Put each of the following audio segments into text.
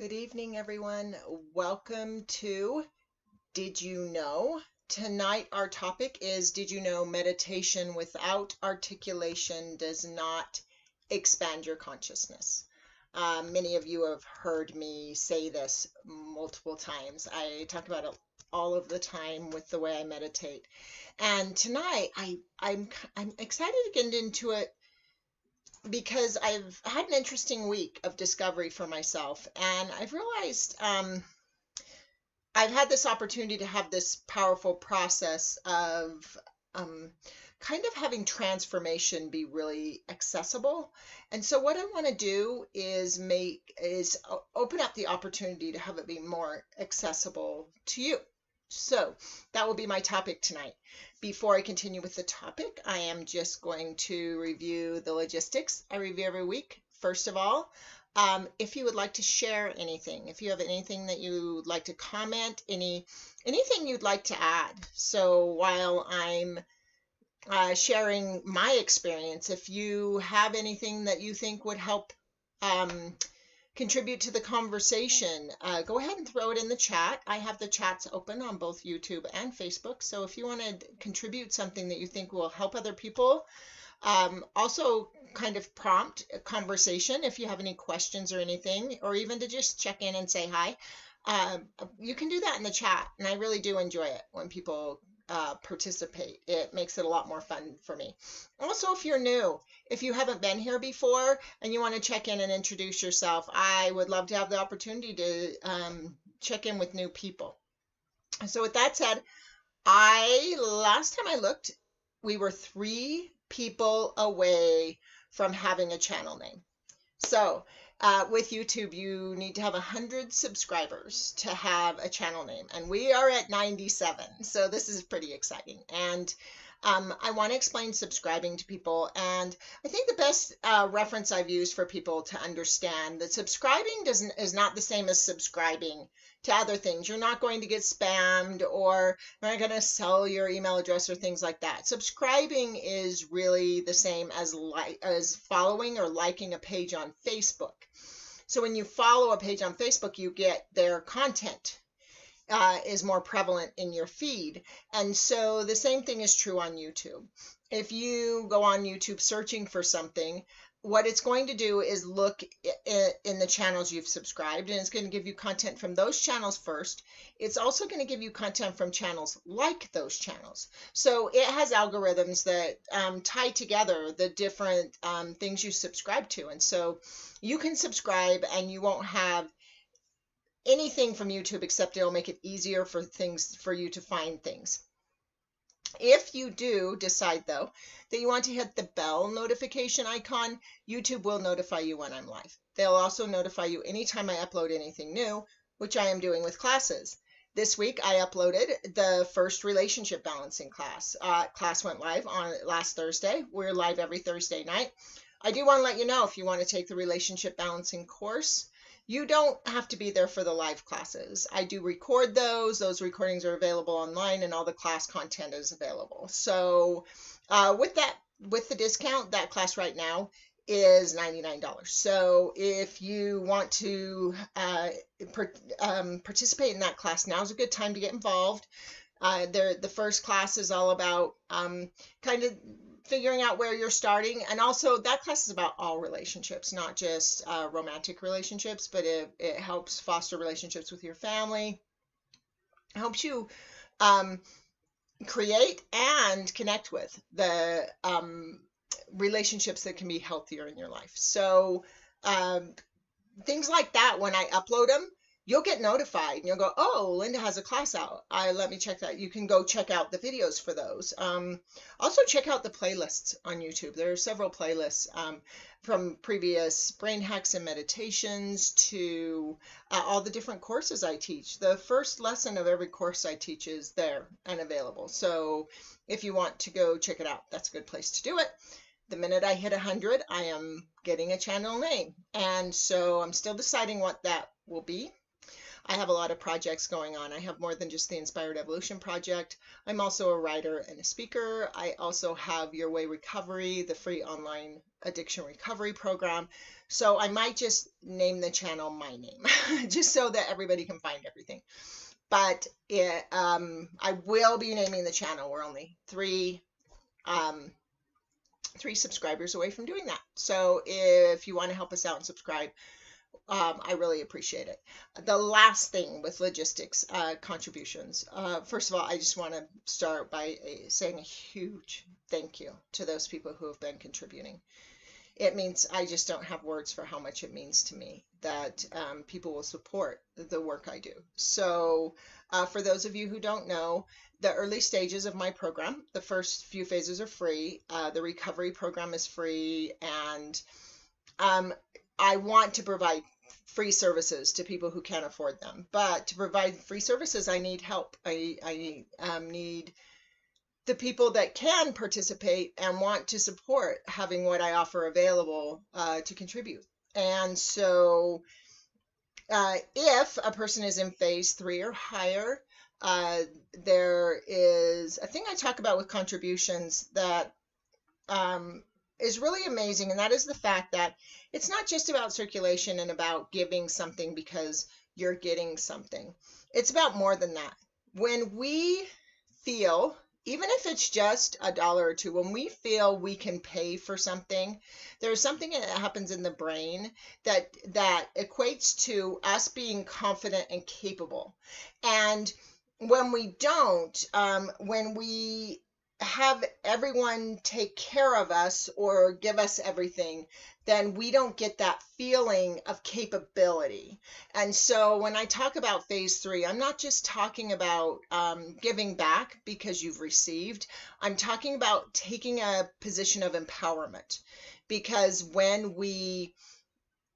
Good evening, everyone. Welcome to Did You Know? Tonight, our topic is Did you know meditation without articulation does not expand your consciousness? Many of you have heard me say this multiple times. I talk about it all of the time with the way I meditate. And tonight, I'm excited to get into it because I've had an interesting week of discovery for myself, and I've realized I've had this opportunity to have this powerful process of kind of having transformation be really accessible. And so what I want to do is open up the opportunity to have it be more accessible to you. So that will be my topic tonight. Before I continue with the topic, I am just going to review the logistics I review every week. First of all, if you would like to share anything, if you have anything that you'd like to comment, anything you'd like to add. So while I'm sharing my experience, if you have anything that you think would help contribute to the conversation, go ahead and throw it in the chat. I have the chats open on both YouTube and Facebook. So if you want to contribute something that you think will help other people, also kind of prompt a conversation if you have any questions or anything, or even to just check in and say hi, you can do that in the chat. And I really do enjoy it when people participate. It makes it a lot more fun for me. Also, if you're new, if you haven't been here before and you want to check in and introduce yourself, I would love to have the opportunity to check in with new people. So with that said, last time I looked, we were 3 people away from having a channel name. So with YouTube, you need to have 100 subscribers to have a channel name, and we are at 97, so this is pretty exciting. And I want to explain subscribing to people, and I think the best reference I've used for people to understand that subscribing is not the same as subscribing to other things. You're not going to get spammed, or you're not going to sell your email address or things like that. Subscribing is really the same as following or liking a page on Facebook. So when you follow a page on Facebook, you get their content is more prevalent in your feed. And so the same thing is true on YouTube. If you go on YouTube searching for something, what it's going to do is look in the channels you've subscribed, and it's going to give you content from those channels first. It's also going to give you content from channels like those channels. So it has algorithms that tie together the different things you subscribe to. And so you can subscribe and you won't have anything from YouTube, except it'll make it easier for you to find things. If you do decide, though, that you want to hit the bell notification icon, YouTube will notify you when I'm live. They'll also notify you anytime I upload anything new, which I am doing with classes. This week, I uploaded the first relationship balancing class. Class went live on last Thursday. We're live every Thursday night. I do want to let you know, if you want to take the relationship balancing course, you don't have to be there for the live classes. I do record those. Those recordings are available online, and all the class content is available. So with the discount, that class right now is $99. So if you want to participate in that class, now's a good time to get involved. The first class is all about kind of figuring out where you're starting, and also that class is about all relationships, not just romantic relationships, but it helps foster relationships with your family. It helps you create and connect with the relationships that can be healthier in your life. So things like that, when I upload them, you'll get notified and you'll go, oh, Linda has a class out. Let me check that. You can go check out the videos for those. Also check out the playlists on YouTube. There are several playlists from previous brain hacks and meditations to all the different courses I teach. The first lesson of every course I teach is there and available. So if you want to go check it out, that's a good place to do it. The minute I hit 100, I am getting a channel name. And so I'm still deciding what that will be. I have a lot of projects going on. I have more than just the Inspired Evolution Project. I'm also a writer and a speaker. I also have Your Way Recovery, the free online addiction recovery program. So I might just name the channel my name, just so that everybody can find everything. But I will be naming the channel. We're only three subscribers away from doing that. So if you want to help us out and subscribe, I really appreciate it. The last thing with logistics contributions. First of all, I just want to start by saying a huge thank you to those people who have been contributing. It means I just don't have words for how much it means to me that people will support the work I do. So for those of you who don't know, the early stages of my program, the first few phases are free. The recovery program is free, and I want to provide free services to people who can't afford them. But to provide free services, I need help. I need the people that can participate and want to support having what I offer available to contribute. And so if a person is in phase 3 or higher, there is a thing I talk about with contributions that is really amazing, and that is the fact that it's not just about circulation and about giving something because you're getting something. It's about more than that. When we feel, even if it's just $1 or $2, when we feel we can pay for something, there's something that happens in the brain that equates to us being confident and capable. And when we don't, when we have everyone take care of us or give us everything, then we don't get that feeling of capability. And so when I talk about phase 3, I'm not just talking about giving back because you've received. I'm talking about taking a position of empowerment, because when we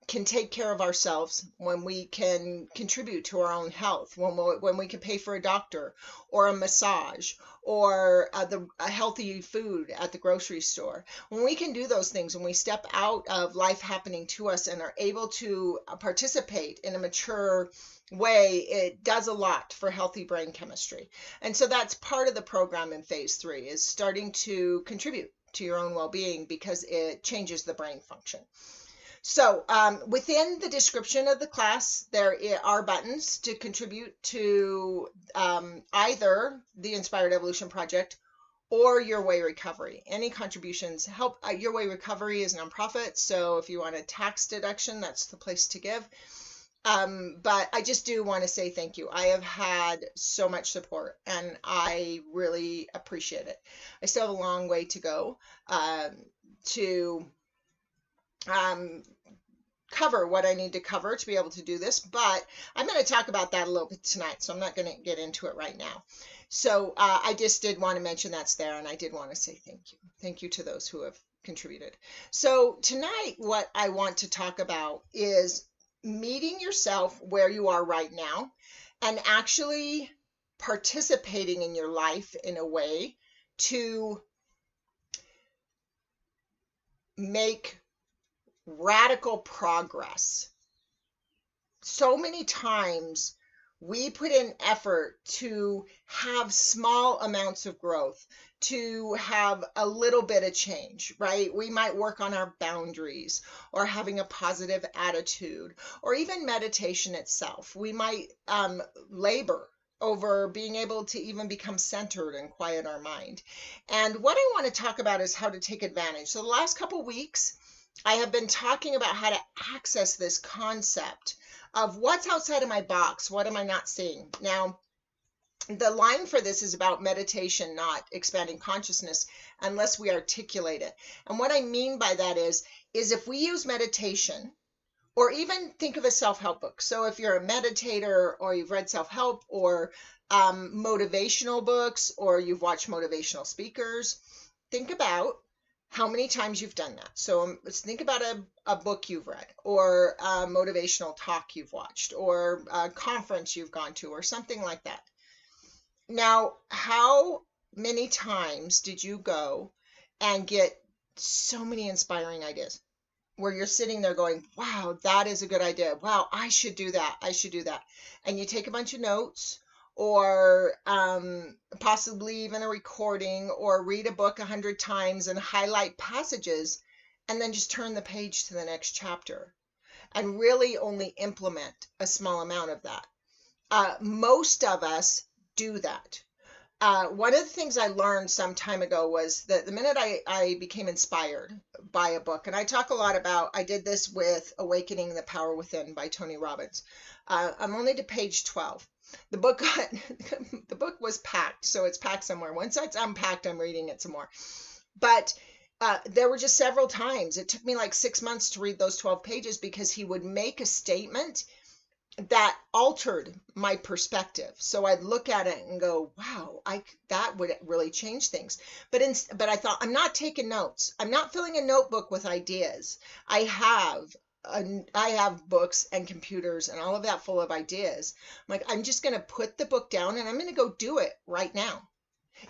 can take care of ourselves, when we can contribute to our own health, when we can pay for a doctor or a massage or a healthy food at the grocery store, when we can do those things, when we step out of life happening to us and are able to participate in a mature way, it does a lot for healthy brain chemistry. And so that's part of the program in phase 3, is starting to contribute to your own well-being, because it changes the brain function. So within the description of the class, there are buttons to contribute to either the Inspired Evolution Project or Your Way Recovery. Any contributions help. Your Way Recovery is nonprofit, so if you want a tax deduction, that's the place to give. But I just do want to say thank you. I have had so much support, and I really appreciate it. I still have a long way to go to cover what I need to cover to be able to do this, but I'm going to talk about that a little bit tonight, so I'm not going to get into it right now. So I just did want to mention that's there, and I did want to say thank you. Thank you to those who have contributed. So tonight, what I want to talk about is meeting yourself where you are right now and actually participating in your life in a way to make radical progress. So many times we put in effort to have small amounts of growth, to have a little bit of change, right? We might work on our boundaries or having a positive attitude, or even meditation itself. We might labor over being able to even become centered and quiet our mind. And what I want to talk about is how to take advantage. So the last couple weeks, I have been talking about how to access this concept of what's outside of my box. What am I not seeing? Now, the line for this is about meditation, not expanding consciousness, unless we articulate it. And what I mean by that is if we use meditation, or even think of a self-help book. So if you're a meditator, or you've read self-help or motivational books, or you've watched motivational speakers, think about how many times you've done that. So let's think about a book you've read, or a motivational talk you've watched, or a conference you've gone to, or something like that. Now, how many times did you go and get so many inspiring ideas? where you're sitting there going, wow, that is a good idea. Wow, I should do that. I should do that. And you take a bunch of notes, or possibly even a recording, or read a book 100 times and highlight passages, and then just turn the page to the next chapter and really only implement a small amount of that. Most of us do that. One of the things I learned some time ago was that the minute I became inspired by a book, and I talk a lot about, I did this with Awakening the Power Within by Tony Robbins. I'm only to page 12. The book the book was packed, so it's packed somewhere. Once it's unpacked, I'm reading it some more. But there were just several times. It took me like 6 months to read those 12 pages because he would make a statement that altered my perspective. So I'd look at it and go, wow, that would really change things. But I thought, I'm not taking notes. I'm not filling a notebook with ideas. I have books and computers and all of that full of ideas. I'm just going to put the book down and I'm going to go do it right now.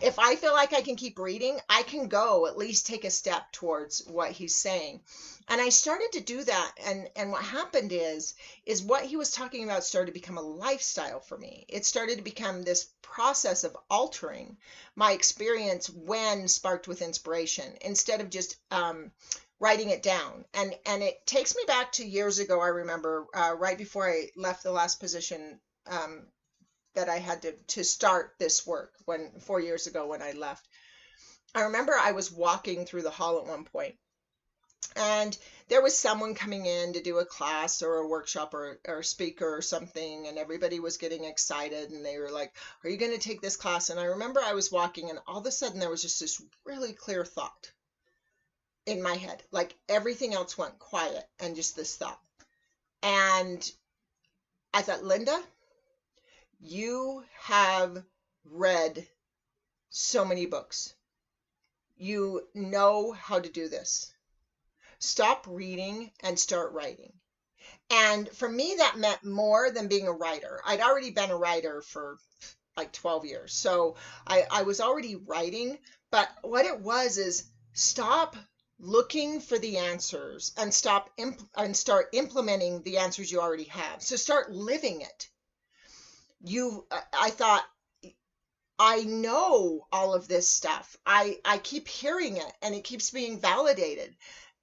If I feel like I can keep reading, I can go at least take a step towards what he's saying. And I started to do that. And what happened is what he was talking about started to become a lifestyle for me. It started to become this process of altering my experience when sparked with inspiration, instead of just writing it down. And it takes me back to years ago. I remember right before I left the last position that I had to start this work 4 years ago when I left. I remember I was walking through the hall at one point, and there was someone coming in to do a class or a workshop or a speaker or something, and everybody was getting excited, and they were like, are you going to take this class? And I remember I was walking, and all of a sudden there was just this really clear thought in my head. Like everything else went quiet and just this thought. And I thought, Linda, you have read so many books. You know how to do this. Stop reading and start writing. And for me, that meant more than being a writer. I'd already been a writer for like 12 years. So I was already writing, but what it was is stop looking for the answers and start implementing the answers you already have. So start living it. I thought, I know all of this stuff. I keep hearing it and it keeps being validated.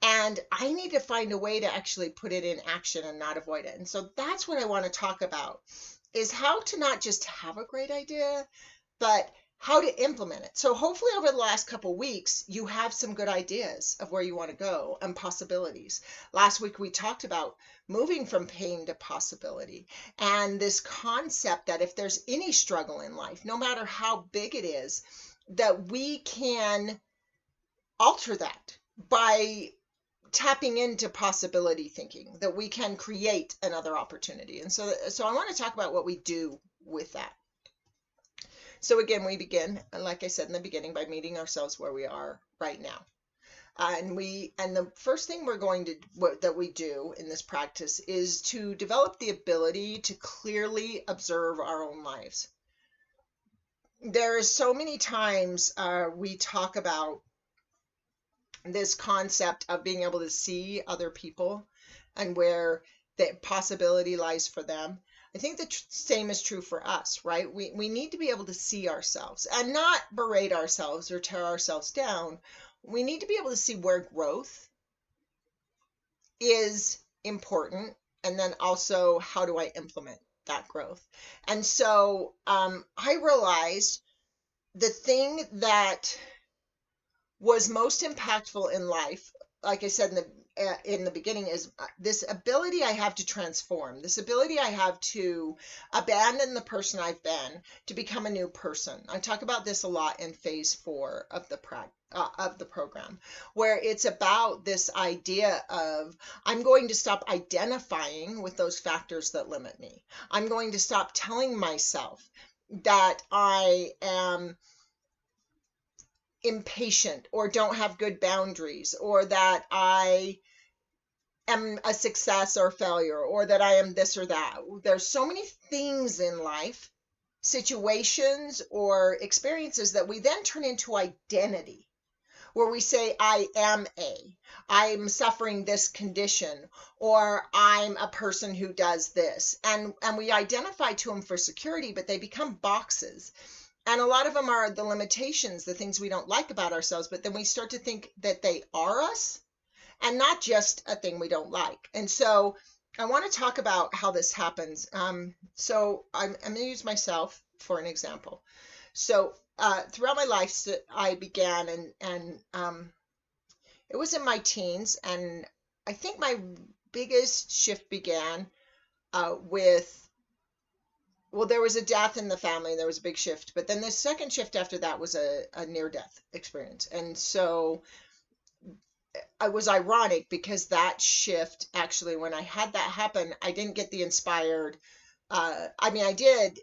And I need to find a way to actually put it in action and not avoid it. And so that's what I want to talk about, is how to not just have a great idea, but how to implement it. So hopefully over the last couple weeks, you have some good ideas of where you want to go and possibilities. Last week, we talked about moving from pain to possibility, and this concept that if there's any struggle in life, no matter how big it is, that we can alter that by tapping into possibility thinking, that we can create another opportunity. And so I want to talk about what we do with that. So again, we begin, like I said in the beginning, by meeting ourselves where we are right now. And the first thing that we do in this practice is to develop the ability to clearly observe our own lives. There are so many times we talk about this concept of being able to see other people and where the possibility lies for them. I think the same is true for us, right? We need to be able to see ourselves and not berate ourselves or tear ourselves down. We need to be able to see where growth is important, and then also how do I implement that growth. And so I realized the thing that was most impactful in life, like I said in the beginning, is this ability I have to transform, this ability I have to abandon the person I've been to become a new person. I talk about this a lot in phase 4 of the program, where it's about this idea of I'm going to stop identifying with those factors that limit me. I'm going to stop telling myself that I am impatient or don't have good boundaries, or that I am a success or failure, or that I am this or that. There's so many things in life, situations or experiences, that we then turn into identity. where we say, I am I'm suffering this condition, or I'm a person who does this. And we identify to them for security, but they become boxes. And a lot of them are the limitations, the things we don't like about ourselves, but then we start to think that they are us and not just a thing we don't like. And so I want to talk about how this happens. So I'm going to use myself for an example. So throughout my life, I began, and it was in my teens, and I think my biggest shift began with, well, there was a death in the family, and there was a big shift, but then the second shift after that was a near-death experience. And so it was ironic because that shift, actually, when I had that happen, I didn't get the inspired, I mean, I did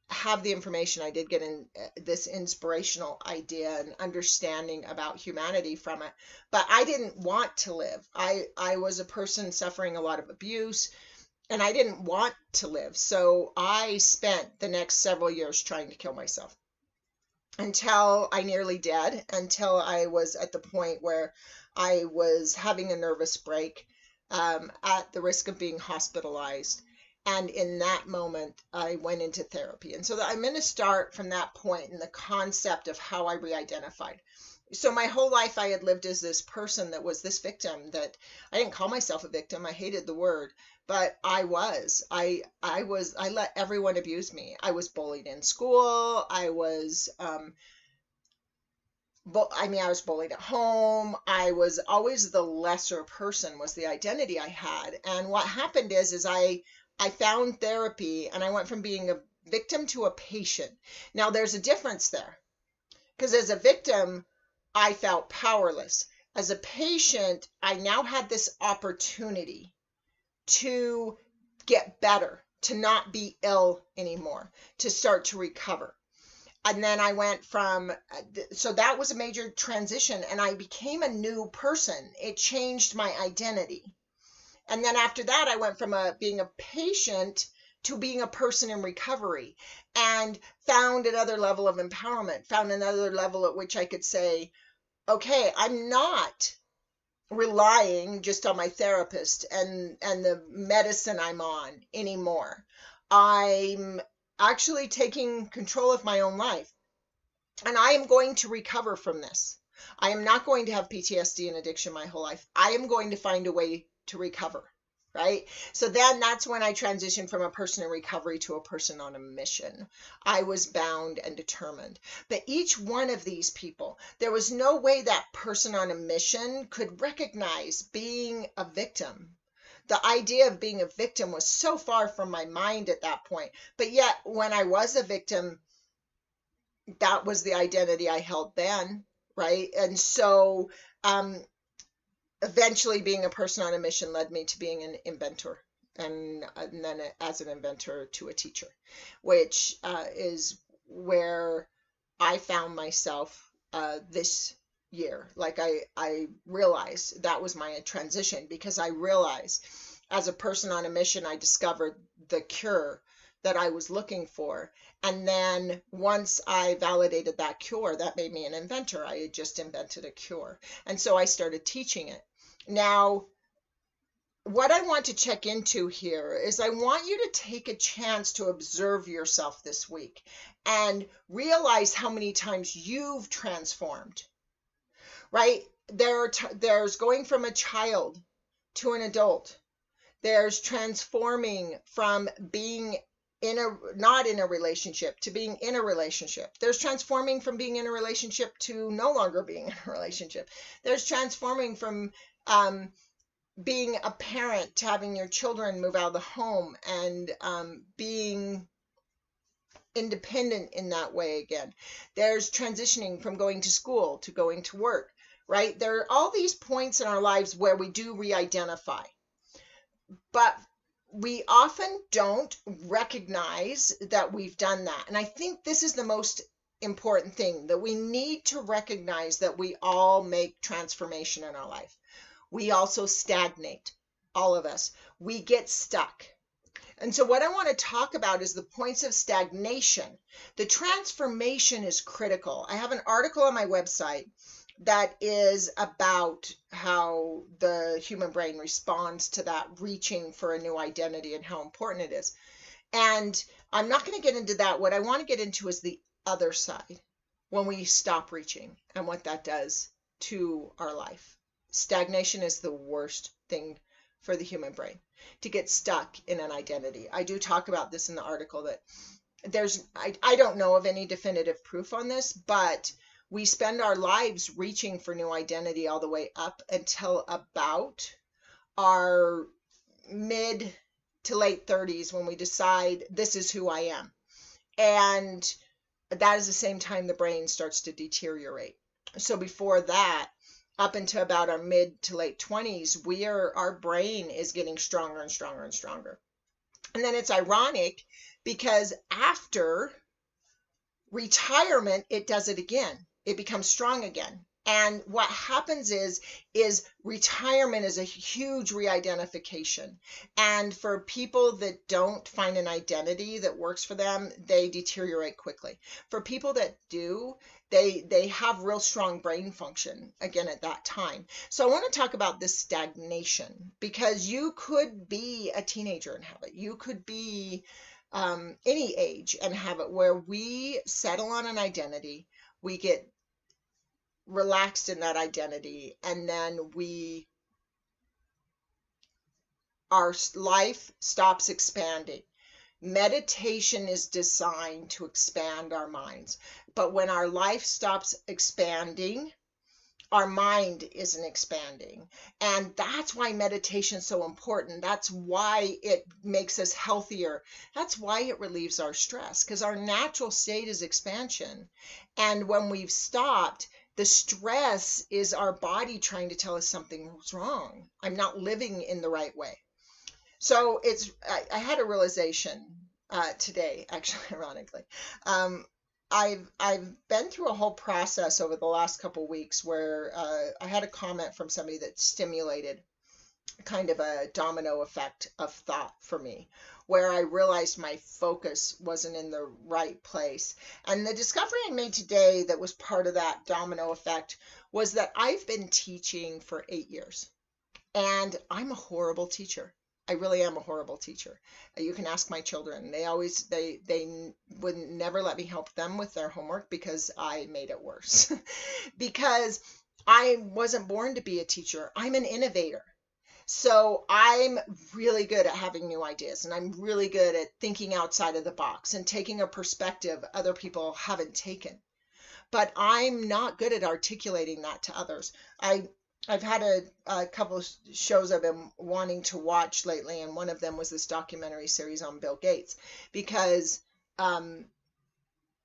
have the information, I did get in this inspirational idea and understanding about humanity from it, but I didn't want to live. I was a person suffering a lot of abuse, and I didn't want to live. So I spent the next several years trying to kill myself until I nearly did, until I was at the point where I was having a nervous break, at the risk of being hospitalized. And in that moment, I went into therapy. And so I'm going to start from that point in the concept of how I re-identified. So my whole life, I had lived as this person that was this victim, that I didn't call myself a victim. I hated the word, but I was. I let everyone abuse me. I was bullied in school. I was bullied at home. I was always the lesser person, was the identity I had. And what happened is I found therapy, and I went from being a victim to a patient. Now there's a difference there, because as a victim, I felt powerless. As a patient, I now had this opportunity to get better, to not be ill anymore, to start to recover. And then I went from, so that was a major transition, and I became a new person. It changed my identity. And then after that, I went from being a patient to being a person in recovery, and found another level of empowerment, found another level at which I could say, okay, I'm not relying just on my therapist and the medicine I'm on anymore. I'm actually taking control of my own life, and I am going to recover from this. I am not going to have PTSD and addiction my whole life. I am going to find a way to recover, right? So then that's when I transitioned from a person in recovery to a person on a mission. I was bound and determined. But each one of these people, there was no way that person on a mission could recognize being a victim. The idea of being a victim was so far from my mind at that point. But yet, when I was a victim, that was the identity I held then, right? And so eventually being a person on a mission led me to being an inventor, and then as an inventor to a teacher, which is where I found myself this year. Like I realized that was my transition, because I realized as a person on a mission, I discovered the cure that I was looking for. And then once I validated that cure, that made me an inventor. I had just invented a cure. And so I started teaching it. Now, what I want to check into here is I want you to take a chance to observe yourself this week and realize how many times you've transformed, right? There's going from a child to an adult. There's transforming from being not in a relationship to being in a relationship. There's transforming from being in a relationship to no longer being in a relationship. There's transforming from being a parent to having your children move out of the home and being independent in that way again. There's transitioning from going to school to going to work, right? There are all these points in our lives where we do re-identify, but we often don't recognize that we've done that. And I think this is the most important thing, that we need to recognize that we all make transformation in our life. We also stagnate, all of us. We get stuck. And so what I want to talk about is the points of stagnation. The transformation is critical. I have an article on my website that is about how the human brain responds to that reaching for a new identity and how important it is. And I'm not going to get into that. What I want to get into is the other side, when we stop reaching and what that does to our life. Stagnation is the worst thing for the human brain, to get stuck in an identity. I do talk about this in the article, that I don't know of any definitive proof on this, but we spend our lives reaching for new identity all the way up until about our mid to late 30s, when we decide this is who I am. And that is the same time the brain starts to deteriorate. So before that, up until about our mid to late 20s, our brain is getting stronger and stronger and stronger. And then it's ironic, because after retirement, it does it again. It becomes strong again. And what happens is retirement is a huge re-identification. And for people that don't find an identity that works for them, they deteriorate quickly. For people that do, they have real strong brain function again at that time. So I want to talk about this stagnation, because you could be a teenager and have it. You could be any age and have it, where we settle on an identity, we get relaxed in that identity, and then our life stops expanding. Meditation is designed to expand our minds, but when our life stops expanding, our mind isn't expanding. And that's why meditation is so important. That's why it makes us healthier. That's why it relieves our stress, because our natural state is expansion. And when we've stopped, the stress is our body trying to tell us something's wrong. I'm not living in the right way. So I had a realization today, actually, ironically. I've been through a whole process over the last couple of weeks where I had a comment from somebody that stimulated kind of a domino effect of thought for me, where I realized my focus wasn't in the right place. And the discovery I made today that was part of that domino effect was that I've been teaching for 8 years, and I'm a horrible teacher. I really am a horrible teacher. You can ask my children. They would never let me help them with their homework because I made it worse. Because I wasn't born to be a teacher. I'm an innovator. So I'm really good at having new ideas, and I'm really good at thinking outside of the box and taking a perspective other people haven't taken. But I'm not good at articulating that to others. I've had a couple of shows I've been wanting to watch lately, and one of them was this documentary series on Bill Gates, because I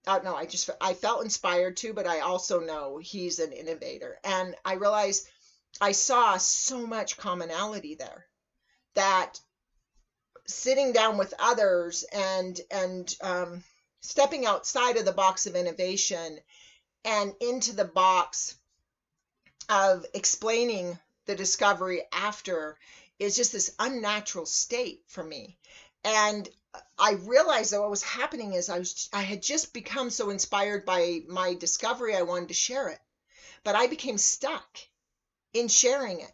don't know, I felt inspired to, but I also know he's an innovator. And I realized I saw so much commonality there, that sitting down with others and stepping outside of the box of innovation and into the box of explaining the discovery after is just this unnatural state for me. And I realized that what was happening is I had just become so inspired by my discovery, I wanted to share it. But I became stuck in sharing it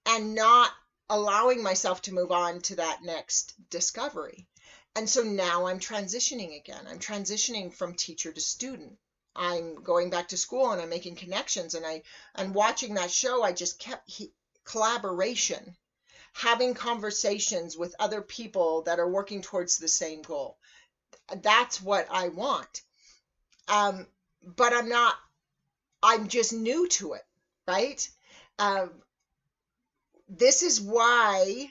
and not allowing myself to move on to that next discovery. And so now I'm transitioning again. I'm transitioning from teacher to student. I'm going back to school, and I'm making connections, and watching that show, I just kept collaboration, having conversations with other people that are working towards the same goal. That's what I want. But I'm just new to it, right? This is why,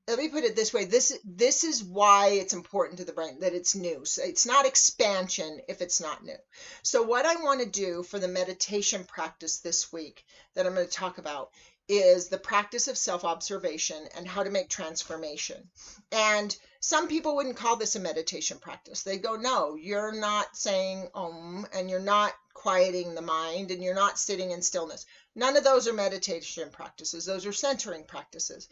let me put it this way, this is why it's important to the brain that it's new. So it's not expansion if it's not new. So what I want to do for the meditation practice this week that I'm going to talk about is the practice of self-observation and how to make transformation. And some people wouldn't call this a meditation practice. They go, no, you're not saying Om, and you're not quieting the mind, and you're not sitting in stillness. None of those are meditation practices. Those are centering practices.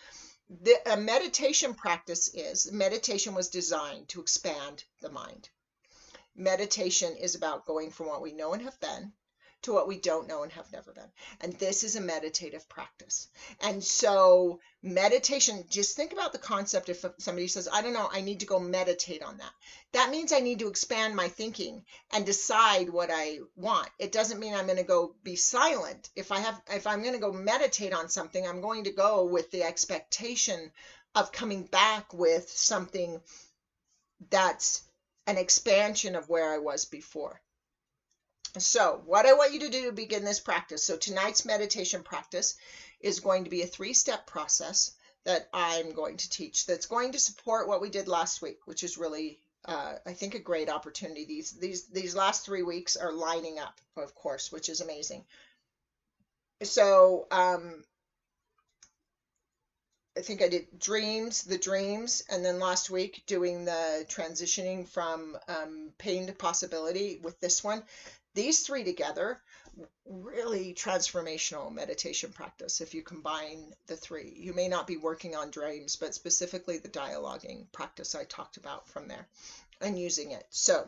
A meditation practice meditation was designed to expand the mind. Meditation is about going from what we know and have been to what we don't know and have never been. And this is a meditative practice. And so meditation, just think about the concept. If somebody says, I don't know, I need to go meditate on that. That means I need to expand my thinking and decide what I want. It doesn't mean I'm going to go be silent. If I'm going to go meditate on something, I'm going to go with the expectation of coming back with something that's an expansion of where I was before. So what I want you to do to begin this practice, so tonight's meditation practice is going to be a 3-step process that I'm going to teach that's going to support what we did last week, which is really, I think, a great opportunity. These last 3 weeks are lining up, of course, which is amazing. So I think I did the dreams, and then last week doing the transitioning from pain to possibility with this one. These 3 together, really transformational meditation practice if you combine the 3. You may not be working on dreams, but specifically the dialoguing practice I talked about from there and using it. So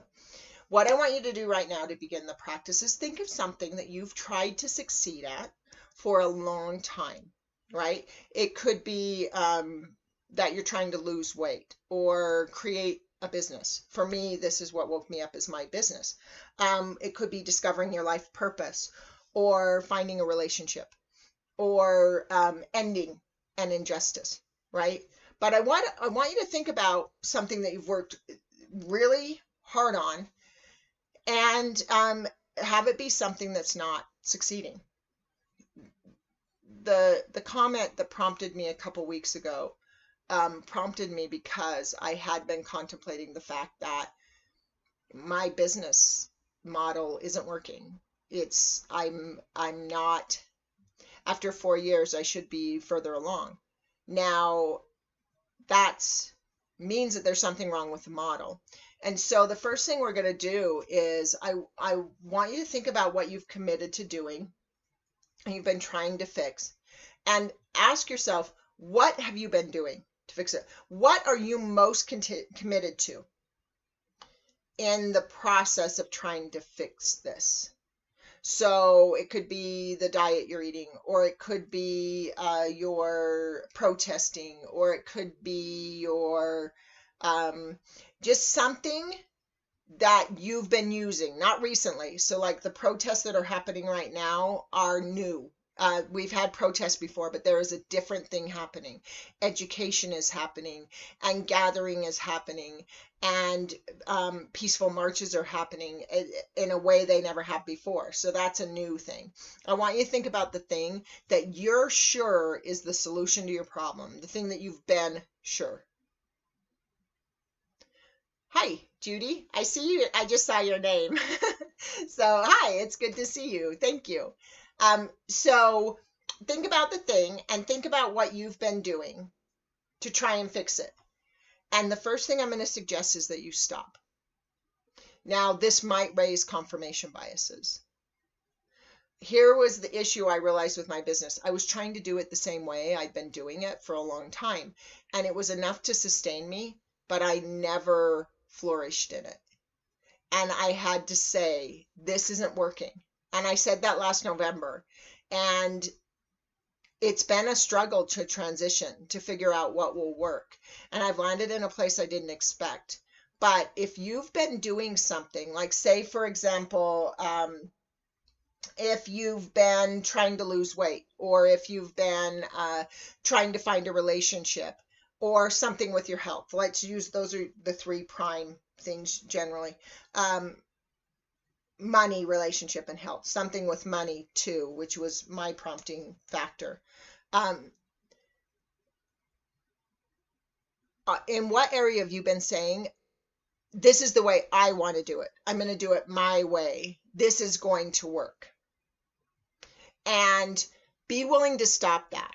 what I want you to do right now to begin the practice is think of something that you've tried to succeed at for a long time, right? It could be that you're trying to lose weight or create a business. For me, this is what woke me up is my business. It could be discovering your life purpose or finding a relationship or ending an injustice, right? But I want you to think about something that you've worked really hard on and have it be something that's not succeeding. The comment that prompted me a couple weeks ago prompted me because I had been contemplating the fact that my business model isn't working. I'm not, after 4 years, I should be further along. Now, that means that there's something wrong with the model. And so the first thing we're going to do is I want you to think about what you've committed to doing and you've been trying to fix, and ask yourself, what have you been doing to fix it? What are you most committed to in the process of trying to fix this? So it could be the diet you're eating, or it could be your protesting, or it could be your just something that you've been using, not recently. So like the protests that are happening right now are new. We've had protests before, but there is a different thing happening. Education is happening, and gathering is happening, and peaceful marches are happening in a way they never have before. So that's a new thing. I want you to think about the thing that you're sure is the solution to your problem, the thing that you've been sure. Hi, Judy. I see you. I just saw your name. So hi, it's good to see you. Thank you. So think about the thing and think about what you've been doing to try and fix it. And the first thing I'm going to suggest is that you stop. Now, this might raise confirmation biases. Here was the issue I realized with my business. I was trying to do it the same way. I'd been doing it for a long time, and it was enough to sustain me, but I never flourished in it. And I had to say, this isn't working. And I said that last November, and it's been a struggle to transition, to figure out what will work. And I've landed in a place I didn't expect. But if you've been doing something, like say, for example, if you've been trying to lose weight, or if you've been trying to find a relationship, or something with your health, let's use, those are the 3 prime things generally. Money, relationship, and health. Something with money too, which was my prompting factor. In what area have you been saying, this is the way I want to do it. I'm going to do it my way. This is going to work. And be willing to stop that,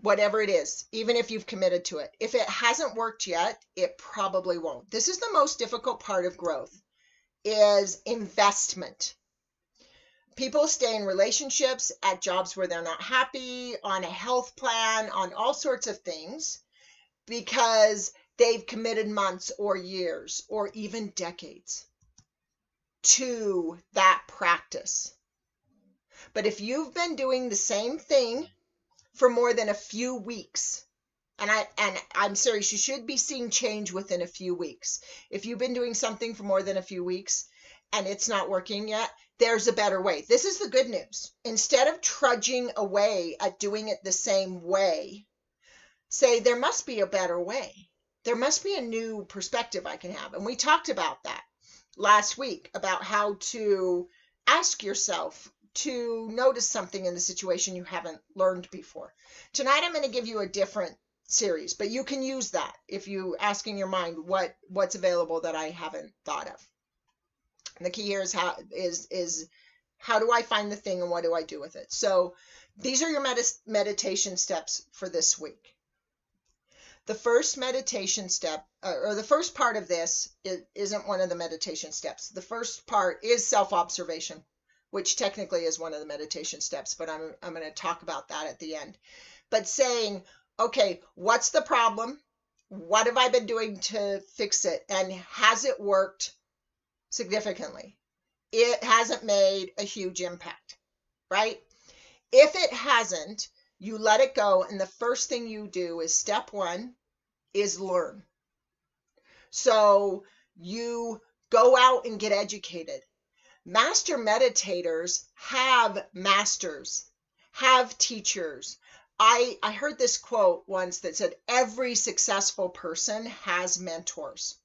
whatever it is, even if you've committed to it. If it hasn't worked yet, it probably won't. This is the most difficult part of growth, is investment. People stay in relationships, at jobs where they're not happy, on a health plan, on all sorts of things, because they've committed months or years or even decades. to that practice. But if you've been doing the same thing for more than a few weeks, and I'm serious, you should be seeing change within a few weeks. If you've been doing something for more than a few weeks and it's not working yet, there's a better way. This is the good news. Instead of trudging away at doing it the same way, say there must be a better way. There must be a new perspective I can have. And we talked about that last week, about how to ask yourself to notice something in the situation you haven't learned before. Tonight I'm going to give you a different series, but you can use that if you asking your mind what's available that I haven't thought of. And the key here is how do I find the thing and what do I do with it? So these are your meditation steps for this week. The first meditation step, or the first part of this, isn't one of the meditation steps. The first part is self-observation, which technically is one of the meditation steps, but I'm going to talk about that at the end. But saying, okay, what's the problem? What have I been doing to fix it? And has it worked significantly? It hasn't made a huge impact, right? If it hasn't, you let it go. And the first thing you do is step one is learn. So you go out and get educated. Master meditators have masters, have teachers. I heard this quote once that said, every successful person has mentors,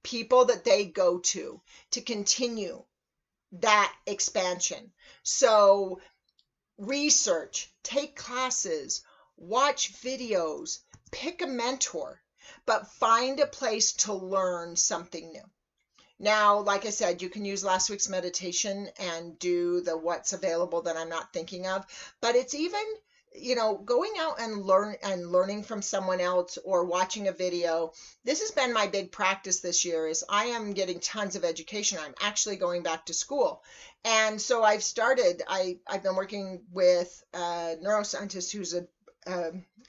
people that they go to continue that expansion. So research, take classes, watch videos, pick a mentor, but find a place to learn something new. Now, like I said, you can use last week's meditation and do the what's available that I'm not thinking of, but it's even, going out and learning from someone else or watching a video. This has been my big practice this year, is I am getting tons of education. I'm actually going back to school. And so I've been working with a neuroscientist who's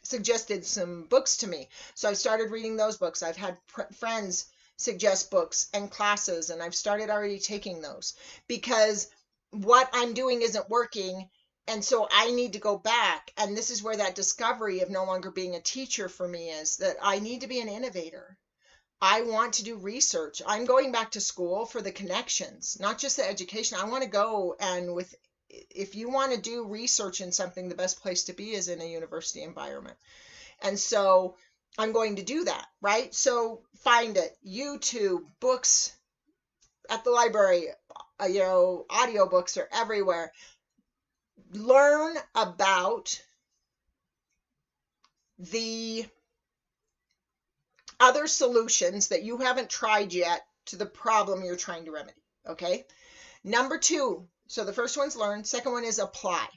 suggested some books to me. So I started reading those books. I've had friends suggest books and classes, and I've started already taking those because what I'm doing isn't working. And so I need to go back. And this is where that discovery of no longer being a teacher for me is, that I need to be an innovator. I want to do research. I'm going back to school for the connections, not just the education. I want to go, and if you want to do research in something, the best place to be is in a university environment. And so I'm going to do that, right? So find it. YouTube, books at the library, audiobooks are everywhere. Learn about the other solutions that you haven't tried yet to the problem you're trying to remedy, okay? Number two, so the first one's learn. Second one is apply,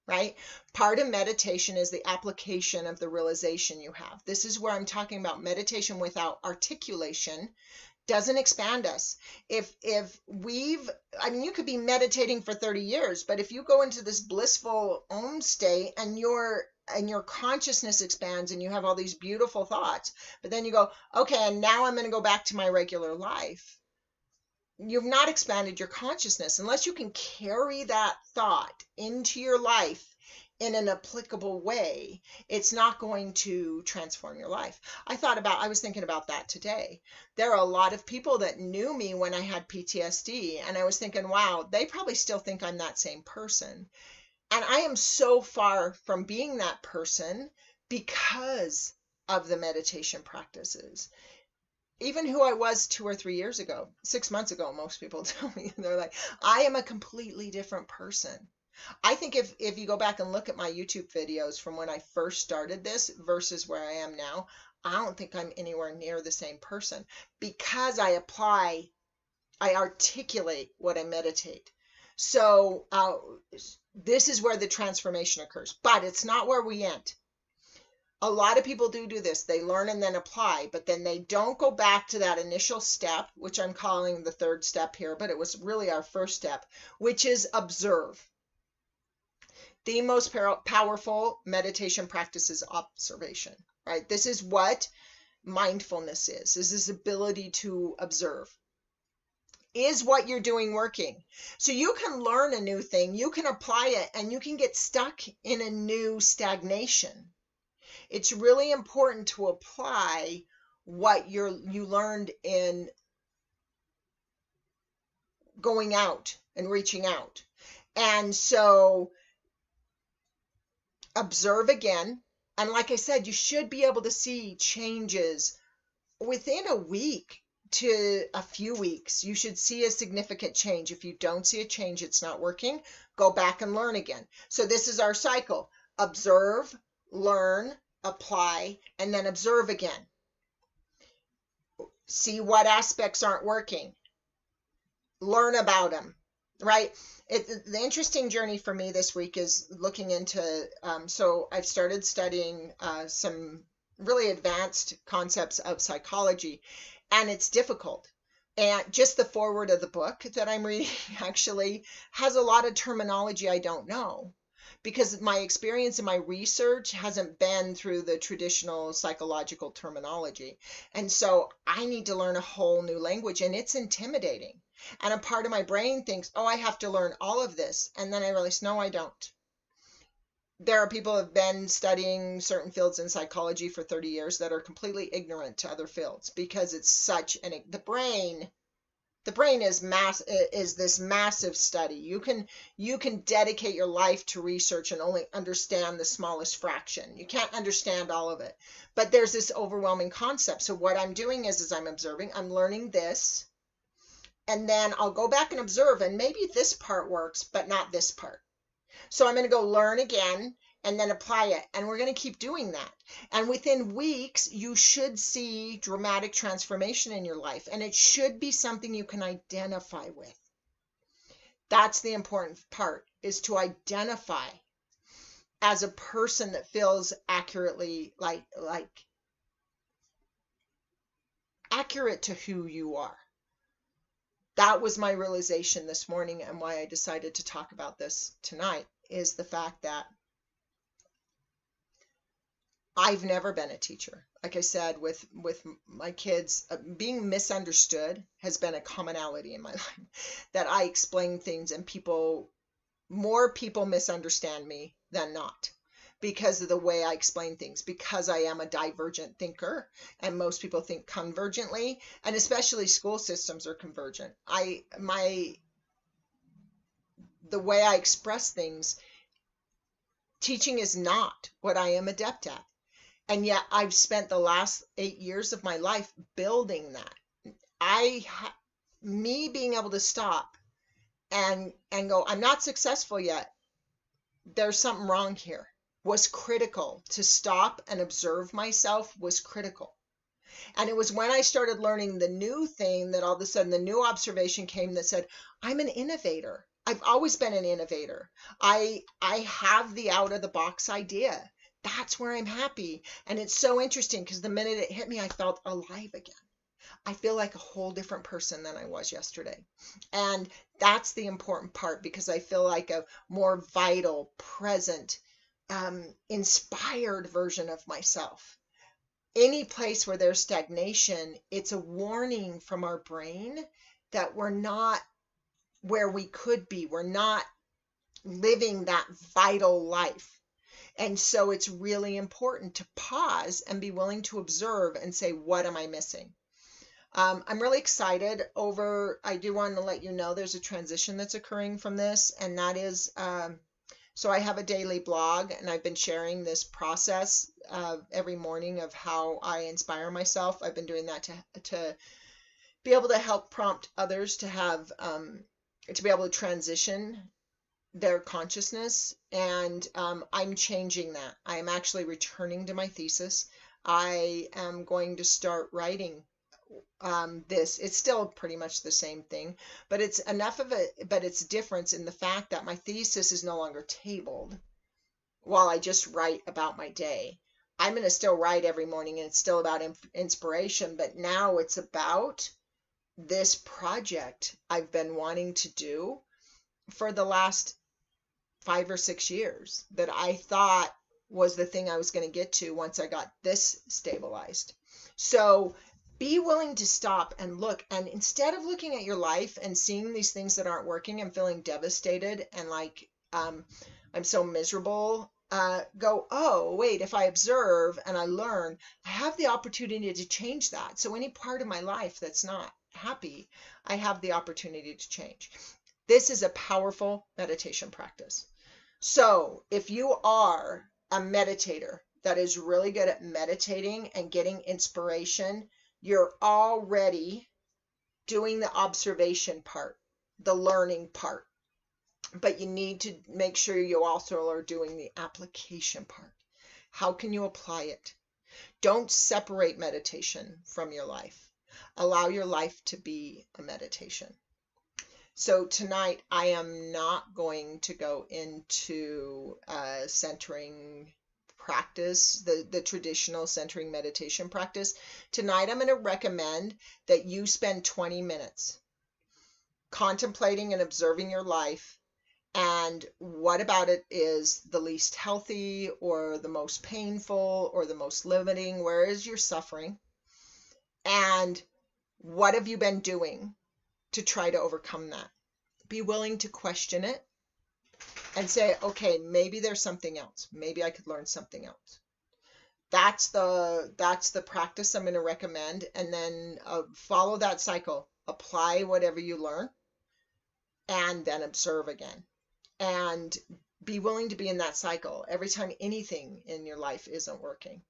right? Part of meditation is the application of the realization you have. This is where I'm talking about meditation without articulation doesn't expand us. You could be meditating for 30 years, but if you go into this blissful Om state and your consciousness expands and you have all these beautiful thoughts, but then you go, okay, and now I'm going to go back to my regular life. You've not expanded your consciousness unless you can carry that thought into your life in an applicable way. It's not going to transform your life. I was thinking about that today. There are a lot of people that knew me when I had PTSD, and I was thinking, wow, they probably still think I'm that same person. And I am so far from being that person because of the meditation practices. Even who I was 2 or 3 years ago, 6 months ago, most people tell me, they're like, I am a completely different person. I think if you go back and look at my YouTube videos from when I first started this versus where I am now, I don't think I'm anywhere near the same person, because I articulate what I meditate. So this is where the transformation occurs, but it's not where we end. A lot of people do this. They learn and then apply, but then they don't go back to that initial step, which I'm calling the third step here, but it was really our first step, which is observe. The most powerful meditation practice is observation, right? This is what mindfulness is this ability to observe. Is what you're doing working? So you can learn a new thing, you can apply it, and you can get stuck in a new stagnation. It's really important to apply what you learned in going out and reaching out. And so observe again. And like I said, you should be able to see changes within a week to a few weeks. You should see a significant change. If you don't see a change, it's not working. Go back and learn again. So this is our cycle. Observe, learn, apply, and then observe again. See what aspects aren't working. Learn about them, right? The interesting journey for me this week is looking into, so I've started studying some really advanced concepts of psychology, and it's difficult. And just the foreword of the book that I'm reading actually has a lot of terminology I don't know, because my experience and my research hasn't been through the traditional psychological terminology. And so I need to learn a whole new language, and it's intimidating. And a part of my brain thinks, oh, I have to learn all of this. And then I realize, no, I don't. There are people who have been studying certain fields in psychology for 30 years that are completely ignorant to other fields, because it's such the brain is this massive study. You can dedicate your life to research and only understand the smallest fraction. You can't understand all of it. But there's this overwhelming concept. So what I'm doing is I'm observing, I'm learning this, and then I'll go back and observe, and maybe this part works, but not this part. So I'm going to go learn again and then apply it. And we're going to keep doing that. And within weeks, you should see dramatic transformation in your life. And it should be something you can identify with. That's the important part, is to identify as a person that feels accurately, like accurate to who you are. That was my realization this morning, and why I decided to talk about this tonight is the fact that I've never been a teacher. Like I said, with my kids, being misunderstood has been a commonality in my life, that I explain things and more people misunderstand me than not, because of the way I explain things, because I am a divergent thinker, and most people think convergently, and especially school systems are convergent. The way I express things, teaching is not what I am adept at. And yet I've spent the last 8 years of my life building that. Me being able to stop and go, I'm not successful yet, there's something wrong here, was critical. To stop and observe myself was critical. And it was when I started learning the new thing that all of a sudden the new observation came that said, I'm an innovator. I've always been an innovator. I have the out of the box idea. That's where I'm happy. And it's so interesting, because the minute it hit me, I felt alive again. I feel like a whole different person than I was yesterday. And that's the important part, because I feel like a more vital, present, inspired version of myself. Any place where there's stagnation, it's a warning from our brain that we're not where we could be. We're not living that vital life. And so it's really important to pause and be willing to observe and say, what am I missing? I'm really excited I do want to let you know there's a transition that's occurring from this, and that is, so I have a daily blog, and I've been sharing this process every morning of how I inspire myself. I've been doing that to be able to help prompt others to have, to be able to transition their consciousness. And I'm changing that. I'm actually returning to my thesis. I am going to start writing this. It's still pretty much the same thing, but it's enough of it, but it's difference in the fact that my thesis is no longer tabled while I just write about my day. I'm going to still write every morning, and it's still about inspiration, but now it's about this project I've been wanting to do for the last 5 or 6 years, that I thought was the thing I was going to get to once I got this stabilized. So be willing to stop and look. And instead of looking at your life and seeing these things that aren't working and feeling devastated and like, I'm so miserable, go, oh, wait, if I observe and I learn, I have the opportunity to change that. So any part of my life that's not happy, I have the opportunity to change. This is a powerful meditation practice. So if you are a meditator that is really good at meditating and getting inspiration, you're already doing the observation part, the learning part. But you need to make sure you also are doing the application part. How can you apply it? Don't separate meditation from your life. Allow your life to be a meditation. So tonight I am not going to go into centering practice, the traditional centering meditation practice. Tonight I'm going to recommend that you spend 20 minutes contemplating and observing your life and what about it is the least healthy or the most painful or the most limiting. Where is your suffering? And what have you been doing to try to overcome that? Be willing to question it and say, okay, maybe there's something else. Maybe I could learn something else. That's the practice I'm going to recommend. And then follow that cycle. Apply whatever you learn and then observe again. And be willing to be in that cycle every time anything in your life isn't working.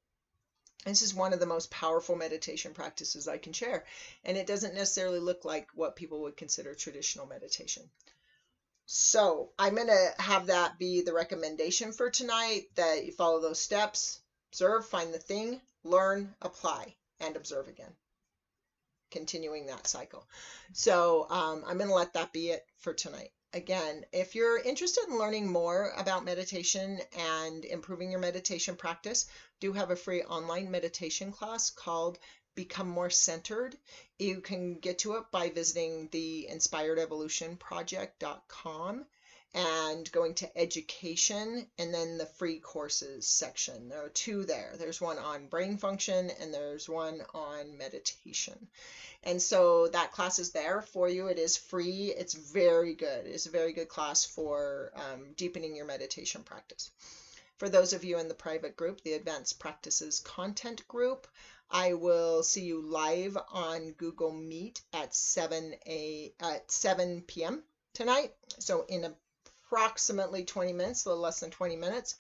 This is one of the most powerful meditation practices I can share. And it doesn't necessarily look like what people would consider traditional meditation. So I'm going to have that be the recommendation for tonight, that you follow those steps, observe, find the thing, learn, apply, and observe again. Continuing that cycle. So I'm going to let that be it for tonight. Again, if you're interested in learning more about meditation and improving your meditation practice, do have a free online meditation class called Become More Centered. You can get to it by visiting the inspiredevolutionproject.com and going to education and then the free courses section. There are two there. There's one on brain function and there's one on meditation. And so that class is there for you. It is free. It's very good. It's a very good class for deepening your meditation practice. For those of you in the private group, the Advanced Practices Content Group, I will see you live on Google Meet at 7 p.m. tonight. So in approximately 20 minutes, a little less than 20 minutes.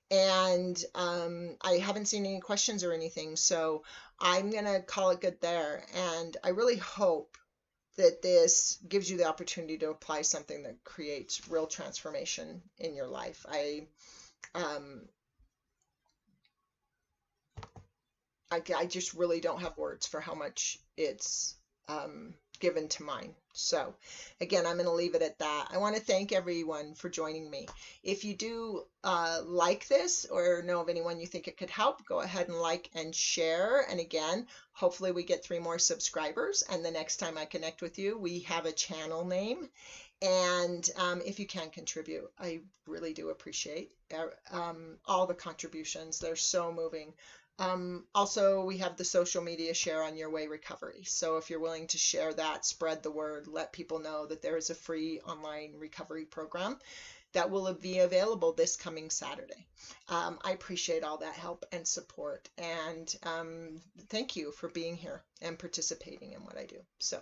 And I haven't seen any questions or anything, so I'm going to call it good there. And I really hope that this gives you the opportunity to apply something that creates real transformation in your life. I just really don't have words for how much it's given to mine. So again, I'm going to leave it at that. I want to thank everyone for joining me. If you do like this or know of anyone you think it could help, go ahead and like and share. And again, hopefully we get 3 more subscribers. And the next time I connect with you, we have a channel name. And if you can contribute, I really do appreciate all the contributions. They're so moving. Also, we have the social media Share on Your Way Recovery. So if you're willing to share that, spread the word, let people know that there is a free online recovery program that will be available this coming Saturday. I appreciate all that help and support. And thank you for being here and participating in what I do. So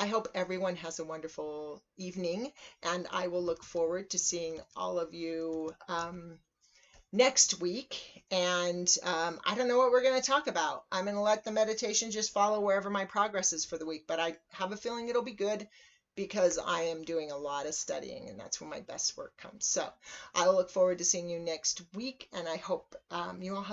I hope everyone has a wonderful evening, and I will look forward to seeing all of you next week. And I don't know what we're going to talk about. I'm going to let the meditation just follow wherever my progress is for the week, but I have a feeling it'll be good because I am doing a lot of studying, and that's when my best work comes. So I look forward to seeing you next week, and I hope you all have